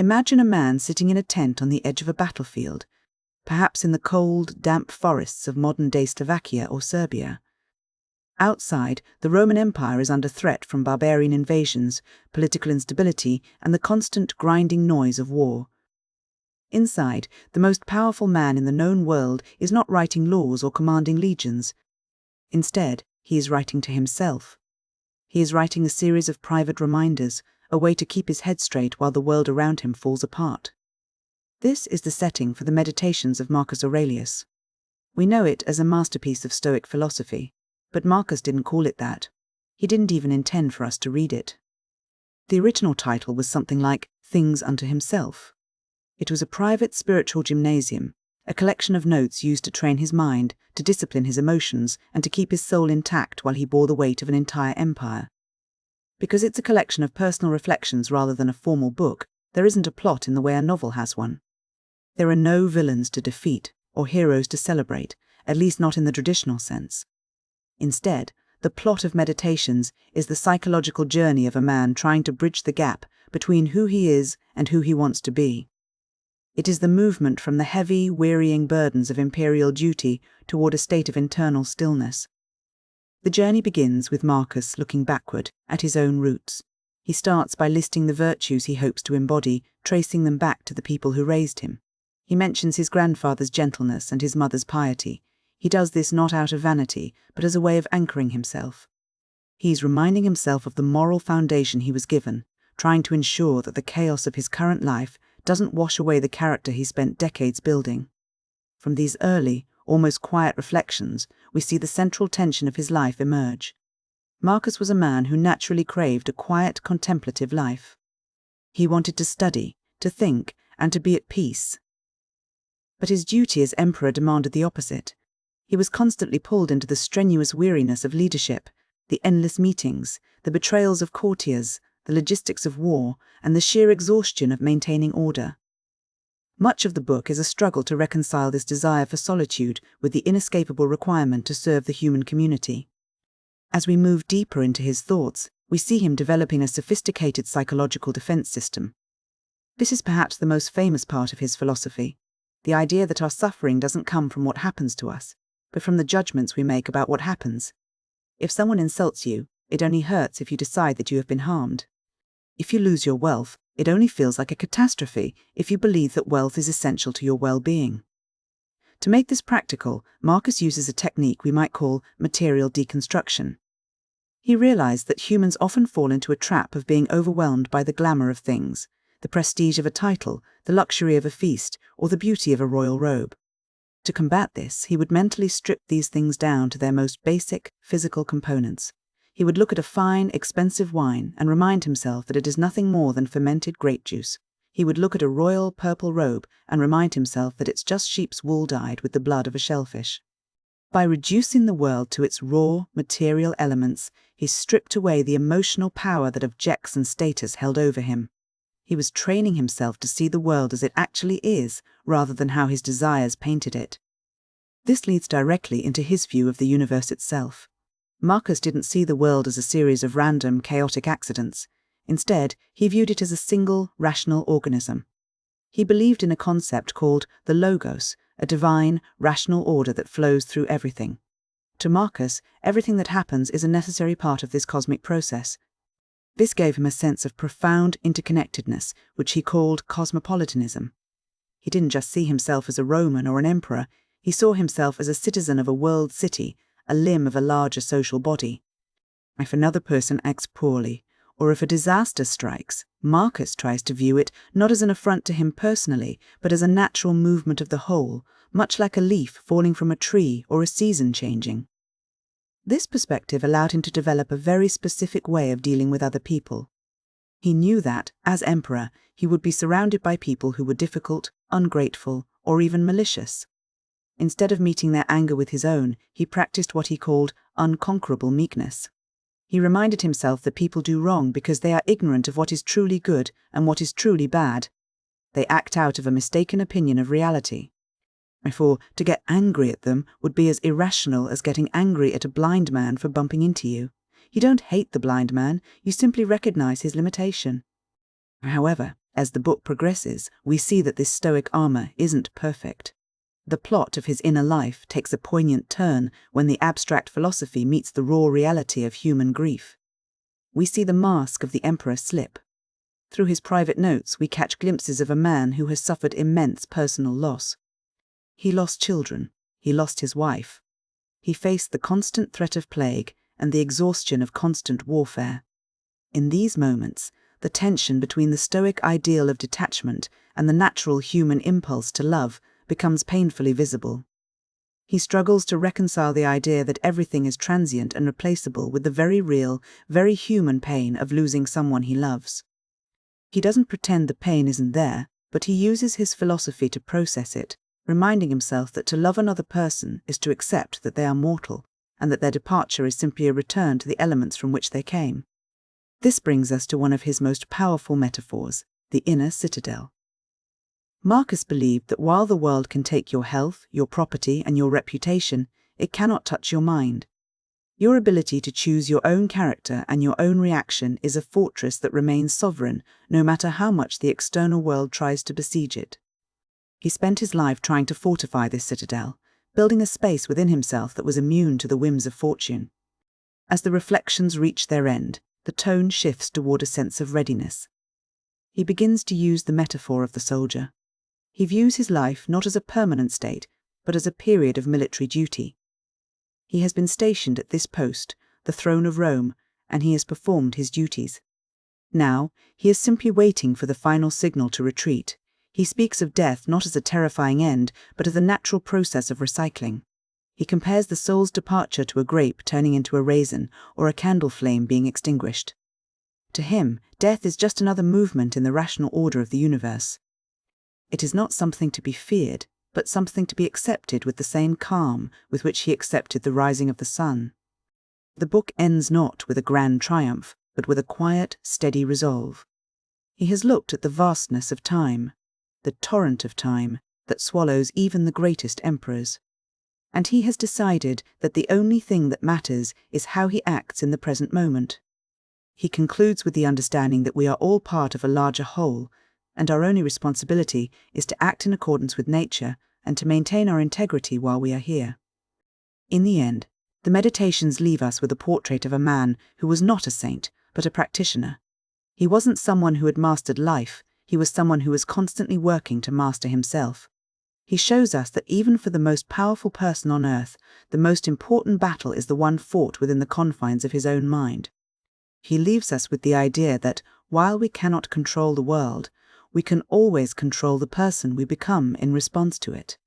Imagine a man sitting in a tent on the edge of a battlefield, perhaps in the cold, damp forests of modern-day Slovakia or Serbia. Outside, the Roman Empire is under threat from barbarian invasions, political instability, and the constant grinding noise of war. Inside, the most powerful man in the known world is not writing laws or commanding legions. Instead, he is writing to himself. He is writing a series of private reminders, a way to keep his head straight while the world around him falls apart. This is the setting for the Meditations of Marcus Aurelius. We know it as a masterpiece of Stoic philosophy, but Marcus didn't call it that. He didn't even intend for us to read it. The original title was something like Things Unto Himself. It was a private spiritual gymnasium, a collection of notes used to train his mind, to discipline his emotions, and to keep his soul intact while he bore the weight of an entire empire. Because it's a collection of personal reflections rather than a formal book, there isn't a plot in the way a novel has one. There are no villains to defeat, or heroes to celebrate, at least not in the traditional sense. Instead, the plot of Meditations is the psychological journey of a man trying to bridge the gap between who he is and who he wants to be. It is the movement from the heavy, wearying burdens of imperial duty toward a state of internal stillness. The journey begins with Marcus looking backward at his own roots. He starts by listing the virtues he hopes to embody, tracing them back to the people who raised him. He mentions his grandfather's gentleness and his mother's piety. He does this not out of vanity, but as a way of anchoring himself. He's reminding himself of the moral foundation he was given, trying to ensure that the chaos of his current life doesn't wash away the character he spent decades building. From these early, almost quiet reflections, we see the central tension of his life emerge. Marcus was a man who naturally craved a quiet, contemplative life. He wanted to study, to think, and to be at peace. But his duty as emperor demanded the opposite. He was constantly pulled into the strenuous weariness of leadership, the endless meetings, the betrayals of courtiers, the logistics of war, and the sheer exhaustion of maintaining order. Much of the book is a struggle to reconcile this desire for solitude with the inescapable requirement to serve the human community. As we move deeper into his thoughts, we see him developing a sophisticated psychological defense system. This is perhaps the most famous part of his philosophy, the idea that our suffering doesn't come from what happens to us, but from the judgments we make about what happens. If someone insults you, it only hurts if you decide that you have been harmed. If you lose your wealth, it only feels like a catastrophe if you believe that wealth is essential to your well-being. To make this practical, Marcus uses a technique we might call material deconstruction. He realized that humans often fall into a trap of being overwhelmed by the glamour of things, the prestige of a title, the luxury of a feast, or the beauty of a royal robe. To combat this, he would mentally strip these things down to their most basic, physical components. He would look at a fine, expensive wine and remind himself that it is nothing more than fermented grape juice. He would look at a royal purple robe and remind himself that it's just sheep's wool dyed with the blood of a shellfish. By reducing the world to its raw, material elements, he stripped away the emotional power that objects and status held over him. He was training himself to see the world as it actually is, rather than how his desires painted it. This leads directly into his view of the universe itself. Marcus didn't see the world as a series of random, chaotic accidents. Instead, he viewed it as a single, rational organism. He believed in a concept called the Logos, a divine, rational order that flows through everything. To Marcus, everything that happens is a necessary part of this cosmic process. This gave him a sense of profound interconnectedness, which he called cosmopolitanism. He didn't just see himself as a Roman or an emperor, he saw himself as a citizen of a world city, a limb of a larger social body. If another person acts poorly, or if a disaster strikes, Marcus tries to view it not as an affront to him personally, but as a natural movement of the whole, much like a leaf falling from a tree or a season changing. This perspective allowed him to develop a very specific way of dealing with other people. He knew that, as emperor, he would be surrounded by people who were difficult, ungrateful, or even malicious. Instead of meeting their anger with his own, he practiced what he called unconquerable meekness. He reminded himself that people do wrong because they are ignorant of what is truly good and what is truly bad. They act out of a mistaken opinion of reality. Therefore, to get angry at them would be as irrational as getting angry at a blind man for bumping into you. You don't hate the blind man, you simply recognize his limitation. However, As the book progresses, we see that this Stoic armor isn't perfect. The plot of his inner life takes a poignant turn when the abstract philosophy meets the raw reality of human grief. We see the mask of the emperor slip. Through his private notes, we catch glimpses of a man who has suffered immense personal loss. He lost children. He lost his wife. He faced the constant threat of plague and the exhaustion of constant warfare. In these moments, the tension between the Stoic ideal of detachment and the natural human impulse to love becomes painfully visible. He struggles to reconcile the idea that everything is transient and replaceable with the very real, very human pain of losing someone he loves. He doesn't pretend the pain isn't there, but he uses his philosophy to process it, reminding himself that to love another person is to accept that they are mortal, and that their departure is simply a return to the elements from which they came. This brings us to one of his most powerful metaphors, the inner citadel. Marcus believed that while the world can take your health, your property, and your reputation, it cannot touch your mind. Your ability to choose your own character and your own reaction is a fortress that remains sovereign, no matter how much the external world tries to besiege it. He spent his life trying to fortify this citadel, building a space within himself that was immune to the whims of fortune. As the reflections reach their end, the tone shifts toward a sense of readiness. He begins to use the metaphor of the soldier. He views his life not as a permanent state, but as a period of military duty. He has been stationed at this post, the throne of Rome, and he has performed his duties. Now, he is simply waiting for the final signal to retreat. He speaks of death not as a terrifying end, but as a natural process of recycling. He compares the soul's departure to a grape turning into a raisin or a candle flame being extinguished. To him, death is just another movement in the rational order of the universe. It is not something to be feared, but something to be accepted with the same calm with which he accepted the rising of the sun. The book ends not with a grand triumph, but with a quiet, steady resolve. He has looked at the vastness of time, the torrent of time that swallows even the greatest emperors. And he has decided that the only thing that matters is how he acts in the present moment. He concludes with the understanding that we are all part of a larger whole, and our only responsibility is to act in accordance with nature and to maintain our integrity while we are here. In the end, the meditations leave us with a portrait of a man who was not a saint, but a practitioner. He wasn't someone who had mastered life, he was someone who was constantly working to master himself. He shows us that even for the most powerful person on earth, the most important battle is the one fought within the confines of his own mind. He leaves us with the idea that, while we cannot control the world, we can always control the person we become in response to it.